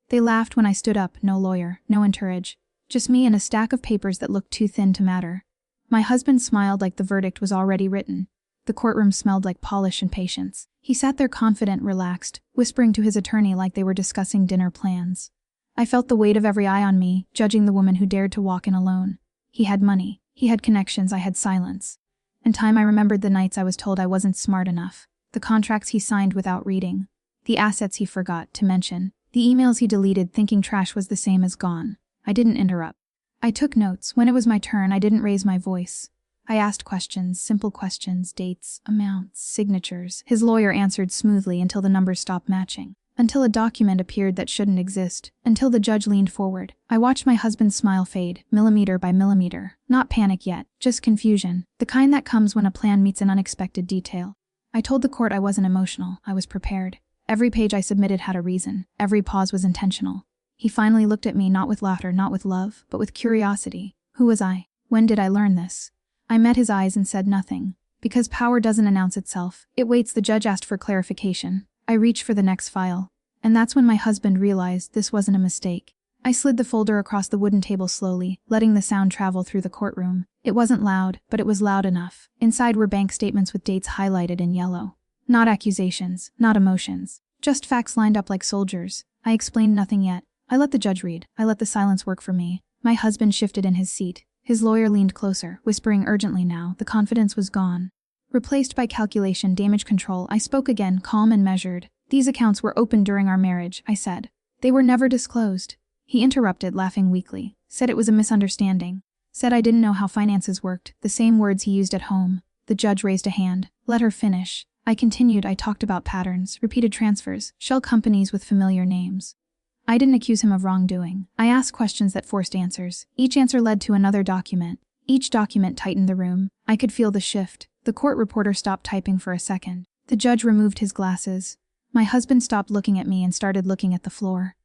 They laughed when I stood up, no lawyer, no entourage. Just me and a stack of papers that looked too thin to matter. My husband smiled like the verdict was already written. The courtroom smelled like polish and patience. He sat there confident, relaxed, whispering to his attorney like they were discussing dinner plans. I felt the weight of every eye on me, judging the woman who dared to walk in alone. He had money. He had connections. I had silence. In time I remembered the nights I was told I wasn't smart enough. The contracts he signed without reading. The assets he forgot to mention. The emails he deleted thinking trash was the same as gone. I didn't interrupt. I took notes. When it was my turn, I didn't raise my voice. I asked questions, simple questions, dates, amounts, signatures. His lawyer answered smoothly until the numbers stopped matching. Until a document appeared that shouldn't exist. Until the judge leaned forward. I watched my husband's smile fade, millimeter by millimeter. Not panic yet, just confusion. The kind that comes when a plan meets an unexpected detail. I told the court I wasn't emotional. I was prepared. Every page I submitted had a reason. Every pause was intentional. He finally looked at me, not with laughter, not with love, but with curiosity. Who was I? When did I learn this? I met his eyes and said nothing. Because power doesn't announce itself. It waits. The judge asked for clarification. I reached for the next file. And that's when my husband realized this wasn't a mistake. I slid the folder across the wooden table slowly, letting the sound travel through the courtroom. It wasn't loud, but it was loud enough. Inside were bank statements with dates highlighted in yellow. Not accusations, not emotions. Just facts lined up like soldiers. I explained nothing yet. I let the judge read. I let the silence work for me. My husband shifted in his seat. His lawyer leaned closer, whispering urgently now. The confidence was gone. Replaced by calculation, damage control, I spoke again, calm and measured. These accounts were opened during our marriage, I said. They were never disclosed. He interrupted, laughing weakly. Said it was a misunderstanding. Said I didn't know how finances worked, the same words he used at home. The judge raised a hand. Let her finish. I continued. I talked about patterns, repeated transfers, shell companies with familiar names. I didn't accuse him of wrongdoing. I asked questions that forced answers. Each answer led to another document. Each document tightened the room. I could feel the shift. The court reporter stopped typing for a second. The judge removed his glasses. My husband stopped looking at me and started looking at the floor.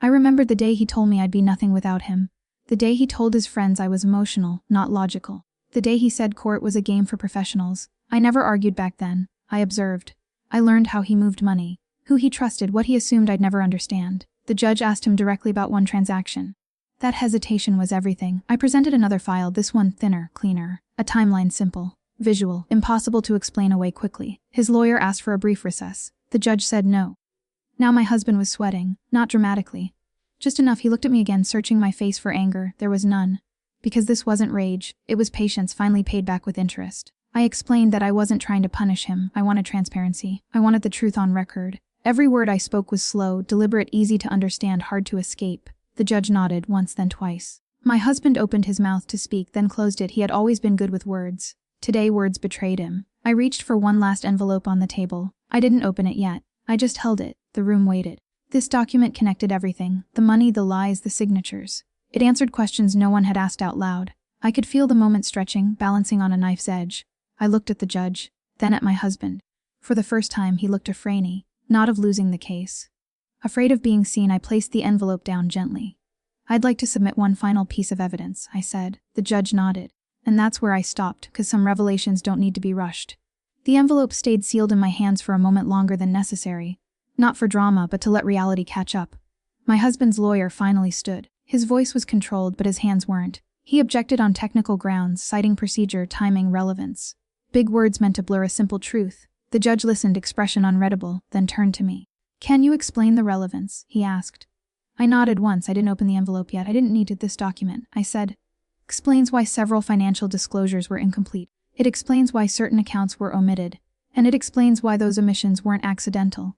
I remembered the day he told me I'd be nothing without him. The day he told his friends I was emotional, not logical. The day he said court was a game for professionals. I never argued back then. I observed. I learned how he moved money, who he trusted, what he assumed I'd never understand. The judge asked him directly about one transaction. That hesitation was everything. I presented another file, this one thinner, cleaner. A timeline simple, visual, impossible to explain away quickly. His lawyer asked for a brief recess. The judge said no. Now my husband was sweating, not dramatically. Just enough. He looked at me again, searching my face for anger. There was none. Because this wasn't rage, it was patience, finally paid back with interest. I explained that I wasn't trying to punish him. I wanted transparency. I wanted the truth on record. Every word I spoke was slow, deliberate, easy to understand, hard to escape. The judge nodded, once then twice. My husband opened his mouth to speak, then closed it. He had always been good with words. Today words betrayed him. I reached for one last envelope on the table. I didn't open it yet. I just held it. The room waited. This document connected everything. The money, the lies, the signatures. It answered questions no one had asked out loud. I could feel the moment stretching, balancing on a knife's edge. I looked at the judge, then at my husband. For the first time, he looked afraid, not of losing the case. Afraid of being seen, I placed the envelope down gently. I'd like to submit one final piece of evidence, I said. The judge nodded. And that's where I stopped, because some revelations don't need to be rushed. The envelope stayed sealed in my hands for a moment longer than necessary. Not for drama, but to let reality catch up. My husband's lawyer finally stood. His voice was controlled, but his hands weren't. He objected on technical grounds, citing procedure, timing, relevance. Big words meant to blur a simple truth. The judge listened, expression unreadable, then turned to me. Can you explain the relevance? He asked. I nodded once. I didn't open the envelope yet. I didn't need this document. I said. Explains why several financial disclosures were incomplete. It explains why certain accounts were omitted. And it explains why those omissions weren't accidental.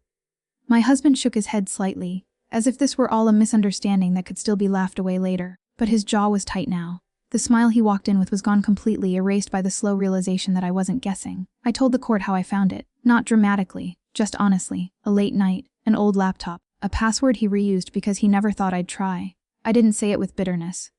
My husband shook his head slightly, as if this were all a misunderstanding that could still be laughed away later. But his jaw was tight now. The smile he walked in with was gone completely, erased by the slow realization that I wasn't guessing. I told the court how I found it. Not dramatically, just honestly. A late night, an old laptop, a password he reused because he never thought I'd try. I didn't say it with bitterness.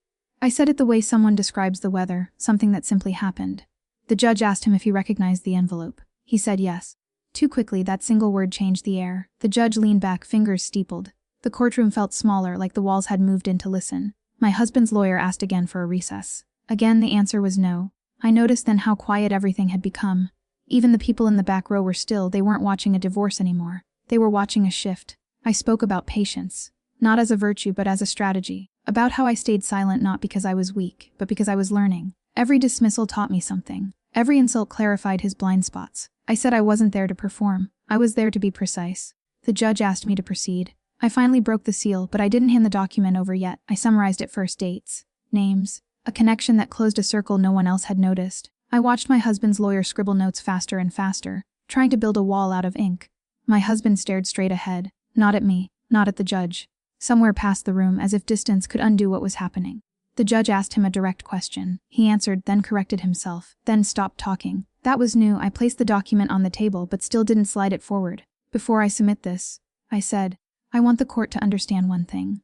I said it the way someone describes the weather, something that simply happened. The judge asked him if he recognized the envelope. He said yes. Too quickly, that single word changed the air. The judge leaned back, fingers steepled. The courtroom felt smaller, like the walls had moved in to listen. My husband's lawyer asked again for a recess. Again, the answer was no. I noticed then how quiet everything had become. Even the people in the back row were still. They weren't watching a divorce anymore. They were watching a shift. I spoke about patience. Not as a virtue but as a strategy. About how I stayed silent not because I was weak, but because I was learning. Every dismissal taught me something. Every insult clarified his blind spots. I said I wasn't there to perform. I was there to be precise. The judge asked me to proceed. I finally broke the seal, but I didn't hand the document over yet. I summarized it first: dates, names, a connection that closed a circle no one else had noticed. I watched my husband's lawyer scribble notes faster and faster, trying to build a wall out of ink. My husband stared straight ahead, not at me, not at the judge. Somewhere past the room, as if distance could undo what was happening. The judge asked him a direct question. He answered, then corrected himself, then stopped talking. That was new. I placed the document on the table but still didn't slide it forward. Before I submit this, I said, I want the court to understand one thing.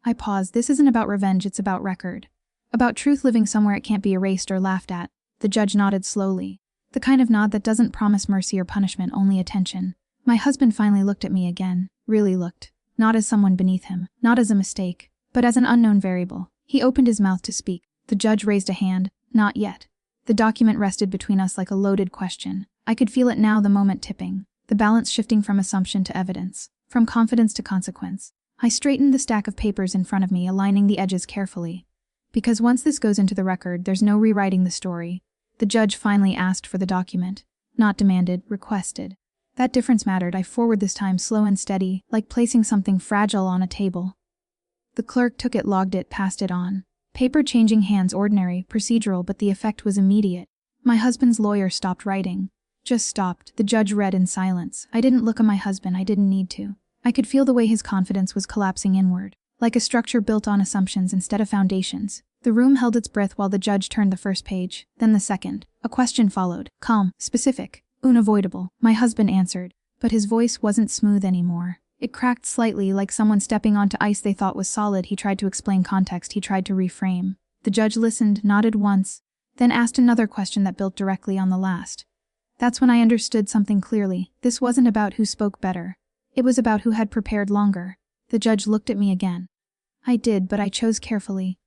I paused. This isn't about revenge, it's about record. About truth living somewhere it can't be erased or laughed at. The judge nodded slowly. The kind of nod that doesn't promise mercy or punishment, only attention. My husband finally looked at me again. Really looked. Not as someone beneath him, not as a mistake, but as an unknown variable. He opened his mouth to speak. The judge raised a hand. Not yet. The document rested between us like a loaded question. I could feel it now, the moment tipping. The balance shifting from assumption to evidence, from confidence to consequence. I straightened the stack of papers in front of me, aligning the edges carefully. Because once this goes into the record, there's no rewriting the story. The judge finally asked for the document. Not demanded, requested. That difference mattered. I forward this time, slow and steady, like placing something fragile on a table. The clerk took it, logged it, passed it on. Paper changing hands, ordinary, procedural, but the effect was immediate. My husband's lawyer stopped writing. Just stopped. The judge read in silence. I didn't look at my husband. I didn't need to. I could feel the way his confidence was collapsing inward, like a structure built on assumptions instead of foundations. The room held its breath while the judge turned the first page, then the second. A question followed. Calm, specific, unavoidable. My husband answered, but his voice wasn't smooth anymore. It cracked slightly, like someone stepping onto ice they thought was solid. He tried to explain context. He tried to reframe. The judge listened, nodded once, then asked another question that built directly on the last. That's when I understood something clearly. This wasn't about who spoke better. It was about who had prepared longer. The judge looked at me again. I did, but I chose carefully.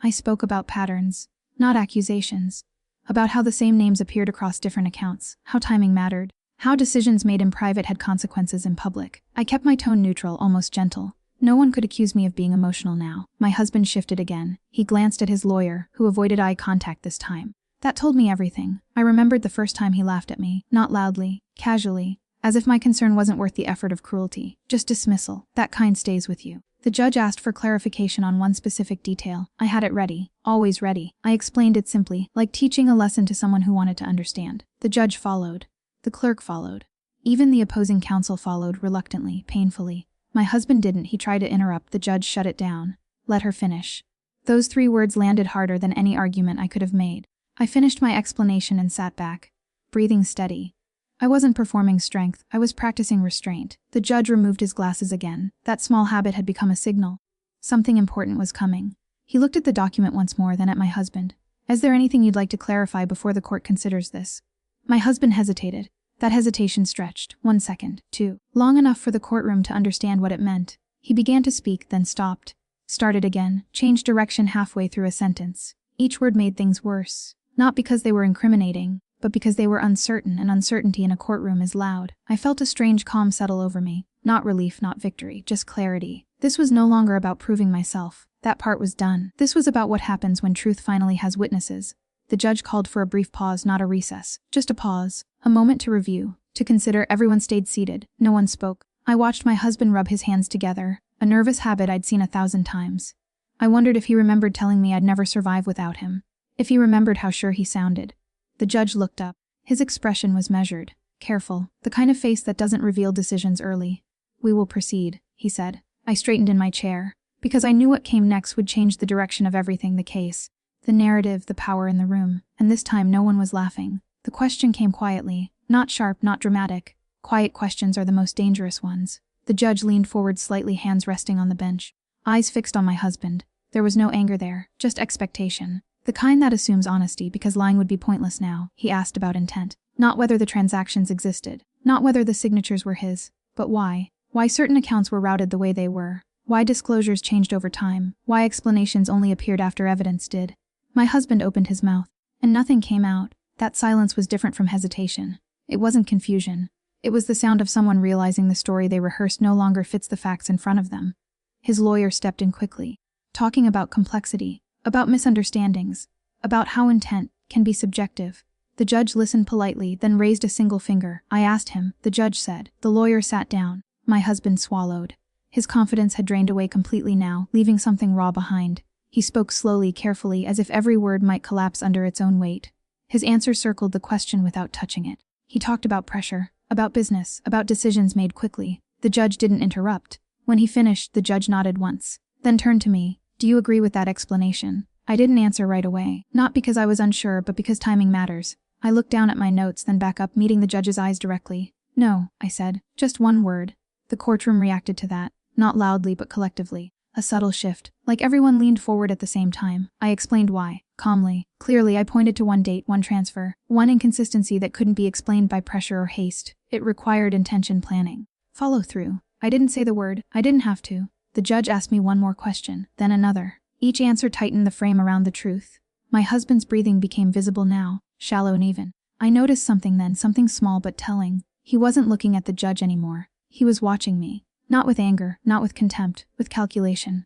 I spoke about patterns, not accusations. About how the same names appeared across different accounts, how timing mattered, how decisions made in private had consequences in public. I kept my tone neutral, almost gentle. No one could accuse me of being emotional now. My husband shifted again. He glanced at his lawyer, who avoided eye contact this time. That told me everything. I remembered the first time he laughed at me, not loudly, casually, as if my concern wasn't worth the effort of cruelty. Just dismissal. That kind stays with you. The judge asked for clarification on one specific detail. I had it ready. Always ready. I explained it simply, like teaching a lesson to someone who wanted to understand. The judge followed. The clerk followed. Even the opposing counsel followed, reluctantly, painfully. My husband didn't. He tried to interrupt. The judge shut it down. Let her finish. Those 3 words landed harder than any argument I could have made. I finished my explanation and sat back, breathing steady. I wasn't performing strength, I was practicing restraint. The judge removed his glasses again. That small habit had become a signal. Something important was coming. He looked at the document once more, then at my husband. Is there anything you'd like to clarify before the court considers this? My husband hesitated. That hesitation stretched. 1 second, 2. Long enough for the courtroom to understand what it meant. He began to speak, then stopped. Started again, changed direction halfway through a sentence. Each word made things worse. Not because they were incriminating, but because they were uncertain, and uncertainty in a courtroom is loud. I felt a strange calm settle over me. Not relief, not victory, just clarity. This was no longer about proving myself. That part was done. This was about what happens when truth finally has witnesses. The judge called for a brief pause, not a recess. Just a pause. A moment to review, to consider. Everyone stayed seated. No one spoke. I watched my husband rub his hands together, a nervous habit I'd seen 1,000 times. I wondered if he remembered telling me I'd never survive without him. If he remembered how sure he sounded. The judge looked up. His expression was measured, careful, the kind of face that doesn't reveal decisions early. We will proceed, he said. I straightened in my chair, because I knew what came next would change the direction of everything: the case, the narrative, the power in the room. And this time no one was laughing. The question came quietly, not sharp, not dramatic. Quiet questions are the most dangerous ones. The judge leaned forward slightly, hands resting on the bench. Eyes fixed on my husband. There was no anger there, just expectation. The kind that assumes honesty because lying would be pointless now. He asked about intent. Not whether the transactions existed. Not whether the signatures were his. But why? Why certain accounts were routed the way they were. Why disclosures changed over time. Why explanations only appeared after evidence did. My husband opened his mouth, and nothing came out. That silence was different from hesitation. It wasn't confusion. It was the sound of someone realizing the story they rehearsed no longer fits the facts in front of them. His lawyer stepped in quickly, talking about complexity, about misunderstandings, about how intent can be subjective. The judge listened politely, then raised a single finger. "I asked him," the judge said. The lawyer sat down. My husband swallowed. His confidence had drained away completely now, leaving something raw behind. He spoke slowly, carefully, as if every word might collapse under its own weight. His answer circled the question without touching it. He talked about pressure, about business, about decisions made quickly. The judge didn't interrupt. When he finished, the judge nodded once, then turned to me. "Do you agree with that explanation?" I didn't answer right away, not because I was unsure, but because timing matters. I looked down at my notes, then back up, meeting the judge's eyes directly. "No," I said. "Just one word." The courtroom reacted to that, not loudly but collectively. A subtle shift, like everyone leaned forward at the same time. I explained why, calmly. Clearly, I pointed to one date, one transfer, one inconsistency that couldn't be explained by pressure or haste. It required intention, planning, follow through. I didn't say the word. I didn't have to. The judge asked me one more question, then another. Each answer tightened the frame around the truth. My husband's breathing became visible now, shallow and even. I noticed something then, something small but telling. He wasn't looking at the judge anymore. He was watching me. Not with anger, not with contempt, with calculation.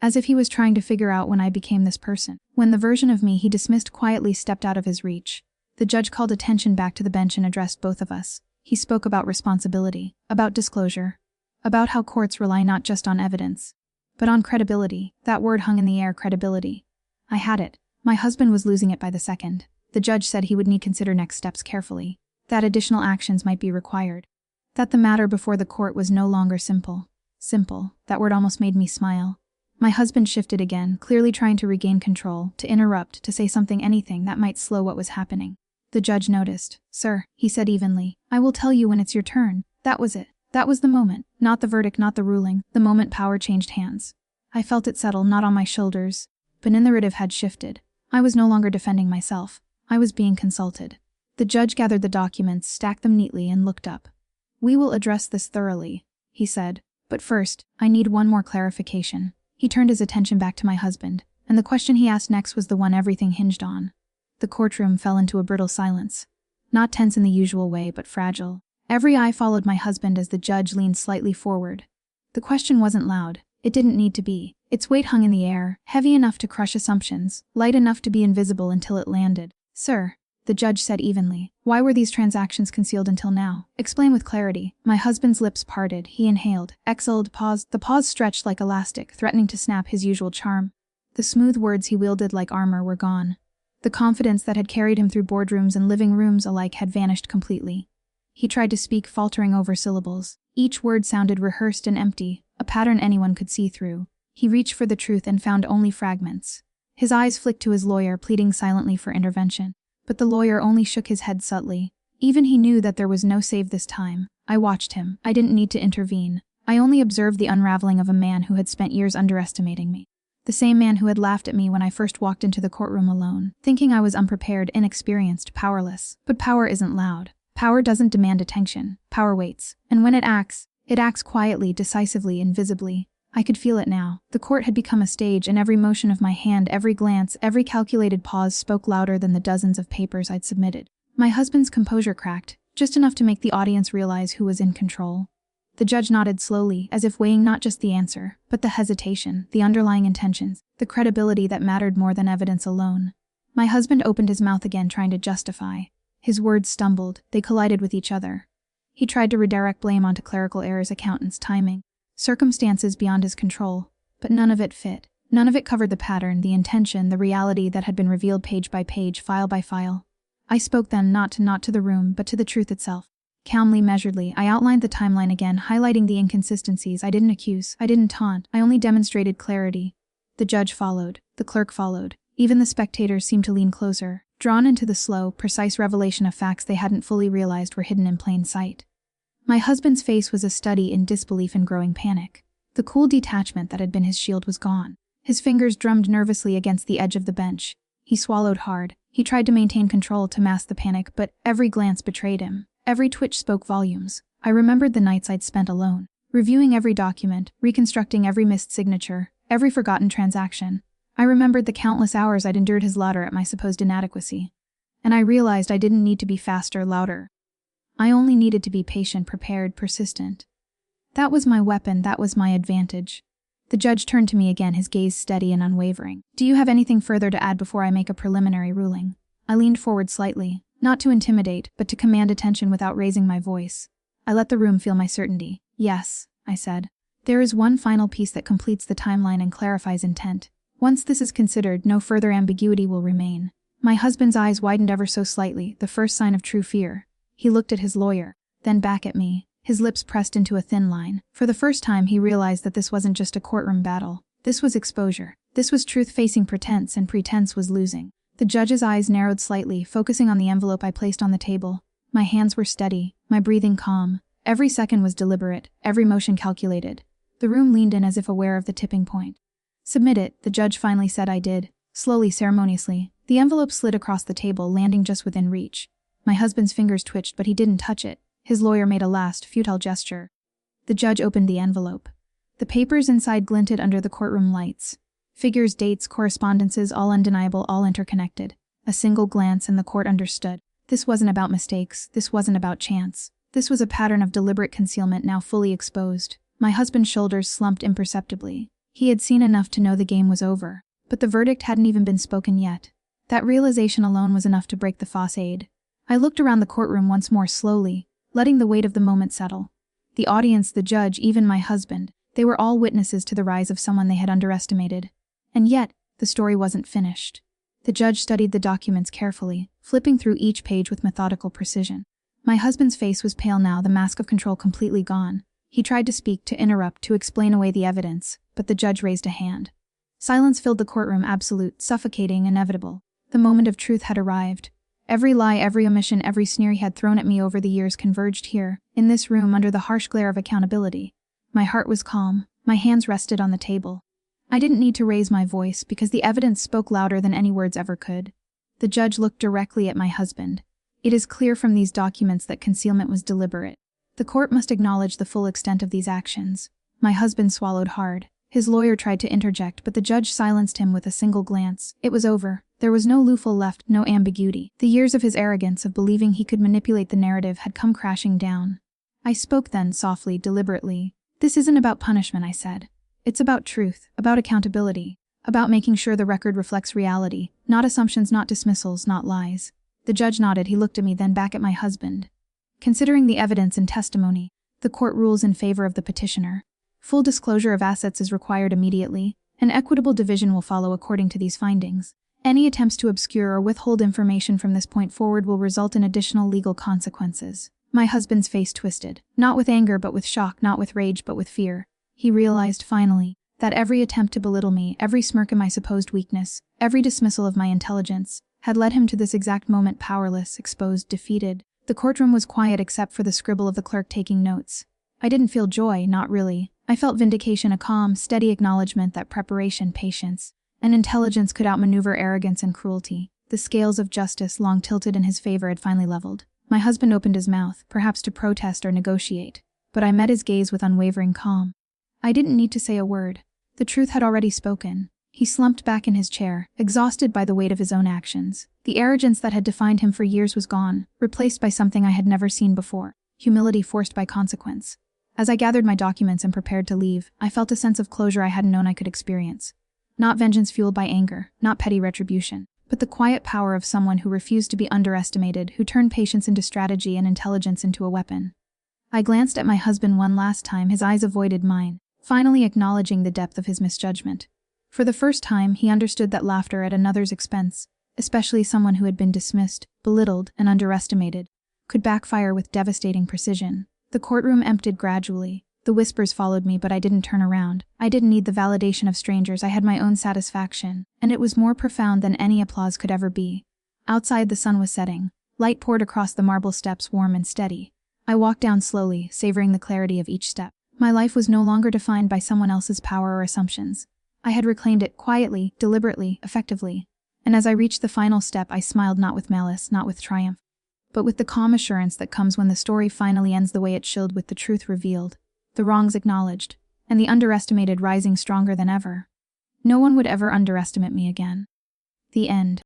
As if he was trying to figure out when I became this person. When the version of me he dismissed quietly stepped out of his reach. The judge called attention back to the bench and addressed both of us. He spoke about responsibility, about disclosure, about how courts rely not just on evidence, but on credibility. That word hung in the air, credibility. I had it. My husband was losing it by the second. The judge said he would need to consider next steps carefully, that additional actions might be required, that the matter before the court was no longer simple. Simple, that word almost made me smile. My husband shifted again, clearly trying to regain control, to interrupt, to say something, anything that might slow what was happening. The judge noticed. "Sir," he said evenly, "I will tell you when it's your turn." That was it. That was the moment. Not the verdict, not the ruling. The moment power changed hands. I felt it settle, not on my shoulders, but the narrative had shifted. I was no longer defending myself. I was being consulted. The judge gathered the documents, stacked them neatly, and looked up. "We will address this thoroughly," he said. "But first, I need one more clarification." He turned his attention back to my husband, and the question he asked next was the one everything hinged on. The courtroom fell into a brittle silence. Not tense in the usual way, but fragile. Every eye followed my husband as the judge leaned slightly forward. The question wasn't loud. It didn't need to be. Its weight hung in the air, heavy enough to crush assumptions, light enough to be invisible until it landed. "Sir," the judge said evenly, "why were these transactions concealed until now? Explain with clarity." My husband's lips parted. He inhaled, exhaled, paused. The pause stretched like elastic, threatening to snap his usual charm. The smooth words he wielded like armor were gone. The confidence that had carried him through boardrooms and living rooms alike had vanished completely. He tried to speak, faltering over syllables. Each word sounded rehearsed and empty, a pattern anyone could see through. He reached for the truth and found only fragments. His eyes flicked to his lawyer, pleading silently for intervention. But the lawyer only shook his head subtly. Even he knew that there was no save this time. I watched him. I didn't need to intervene. I only observed the unraveling of a man who had spent years underestimating me. The same man who had laughed at me when I first walked into the courtroom alone, thinking I was unprepared, inexperienced, powerless. But power isn't loud. Power doesn't demand attention. Power waits. And when it acts quietly, decisively, invisibly. I could feel it now. The court had become a stage, and every motion of my hand, every glance, every calculated pause spoke louder than the dozens of papers I'd submitted. My husband's composure cracked, just enough to make the audience realize who was in control. The judge nodded slowly, as if weighing not just the answer, but the hesitation, the underlying intentions, the credibility that mattered more than evidence alone. My husband opened his mouth again, trying to justify. His words stumbled. They collided with each other. He tried to redirect blame onto clerical errors, accountants, timing, circumstances beyond his control, but none of it fit. None of it covered the pattern, the intention, the reality that had been revealed page by page, file by file. I spoke then not to the room, but to the truth itself. Calmly, measuredly, I outlined the timeline again, highlighting the inconsistencies. I didn't accuse, I didn't taunt, I only demonstrated clarity. The judge followed, the clerk followed. Even the spectators seemed to lean closer, drawn into the slow, precise revelation of facts they hadn't fully realized were hidden in plain sight. My husband's face was a study in disbelief and growing panic. The cool detachment that had been his shield was gone. His fingers drummed nervously against the edge of the bench. He swallowed hard. He tried to maintain control, to mask the panic, but every glance betrayed him. Every twitch spoke volumes. I remembered the nights I'd spent alone, reviewing every document, reconstructing every missed signature, every forgotten transaction. I remembered the countless hours I'd endured his laughter at my supposed inadequacy. And I realized I didn't need to be faster, louder. I only needed to be patient, prepared, persistent. That was my weapon, that was my advantage. The judge turned to me again, his gaze steady and unwavering. "Do you have anything further to add before I make a preliminary ruling?" I leaned forward slightly, not to intimidate, but to command attention without raising my voice. I let the room feel my certainty. "Yes," I said. "There is one final piece that completes the timeline and clarifies intent. Once this is considered, no further ambiguity will remain." My husband's eyes widened ever so slightly, the first sign of true fear. He looked at his lawyer, then back at me, his lips pressed into a thin line. For the first time he realized that this wasn't just a courtroom battle. This was exposure. This was truth facing pretense, and pretense was losing. The judge's eyes narrowed slightly, focusing on the envelope I placed on the table. My hands were steady, my breathing calm. Every second was deliberate, every motion calculated. The room leaned in as if aware of the tipping point. "Submit it," the judge finally said. I did. Slowly, ceremoniously. The envelope slid across the table, landing just within reach. My husband's fingers twitched, but he didn't touch it. His lawyer made a last, futile gesture. The judge opened the envelope. The papers inside glinted under the courtroom lights. Figures, dates, correspondences, all undeniable, all interconnected. A single glance and the court understood. This wasn't about mistakes. This wasn't about chance. This was a pattern of deliberate concealment now fully exposed. My husband's shoulders slumped imperceptibly. He had seen enough to know the game was over. But the verdict hadn't even been spoken yet. That realization alone was enough to break the facade. I looked around the courtroom once more slowly, letting the weight of the moment settle. The audience, the judge, even my husband, they were all witnesses to the rise of someone they had underestimated. And yet, the story wasn't finished. The judge studied the documents carefully, flipping through each page with methodical precision. My husband's face was pale now, the mask of control completely gone. He tried to speak, to interrupt, to explain away the evidence, but the judge raised a hand. Silence filled the courtroom, absolute, suffocating, inevitable. The moment of truth had arrived. Every lie, every omission, every sneer he had thrown at me over the years converged here, in this room, under the harsh glare of accountability. My heart was calm. My hands rested on the table. I didn't need to raise my voice, because the evidence spoke louder than any words ever could. The judge looked directly at my husband. "It is clear from these documents that concealment was deliberate. The court must acknowledge the full extent of these actions." My husband swallowed hard. His lawyer tried to interject, but the judge silenced him with a single glance. It was over. There was no loophole left, no ambiguity. The years of his arrogance, of believing he could manipulate the narrative, had come crashing down. I spoke then, softly, deliberately. "This isn't about punishment," I said. "It's about truth, about accountability, about making sure the record reflects reality, not assumptions, not dismissals, not lies." The judge nodded. He looked at me, then back at my husband. "Considering the evidence and testimony, the court rules in favor of the petitioner. Full disclosure of assets is required immediately. An equitable division will follow according to these findings. Any attempts to obscure or withhold information from this point forward will result in additional legal consequences." My husband's face twisted. Not with anger, but with shock, not with rage, but with fear. He realized, finally, that every attempt to belittle me, every smirk at my supposed weakness, every dismissal of my intelligence, had led him to this exact moment, powerless, exposed, defeated. The courtroom was quiet except for the scribble of the clerk taking notes. I didn't feel joy, not really. I felt vindication, a calm, steady acknowledgement that preparation, patience, and intelligence could outmaneuver arrogance and cruelty. The scales of justice, long tilted in his favor, had finally leveled. My husband opened his mouth, perhaps to protest or negotiate, but I met his gaze with unwavering calm. I didn't need to say a word. The truth had already spoken. He slumped back in his chair, exhausted by the weight of his own actions. The arrogance that had defined him for years was gone, replaced by something I had never seen before: humility forced by consequence. As I gathered my documents and prepared to leave, I felt a sense of closure I hadn't known I could experience. Not vengeance fueled by anger, not petty retribution, but the quiet power of someone who refused to be underestimated, who turned patience into strategy and intelligence into a weapon. I glanced at my husband one last time, his eyes avoided mine, finally acknowledging the depth of his misjudgment. For the first time, he understood that laughter at another's expense, especially someone who had been dismissed, belittled, and underestimated, could backfire with devastating precision. The courtroom emptied gradually. The whispers followed me, but I didn't turn around. I didn't need the validation of strangers. I had my own satisfaction, and it was more profound than any applause could ever be. Outside, the sun was setting. Light poured across the marble steps, warm and steady. I walked down slowly, savoring the clarity of each step. My life was no longer defined by someone else's power or assumptions. I had reclaimed it quietly, deliberately, effectively. And as I reached the final step, I smiled, not with malice, not with triumph, but with the calm assurance that comes when the story finally ends the way it should, with the truth revealed, the wrongs acknowledged, and the underestimated rising stronger than ever. No one would ever underestimate me again. The end.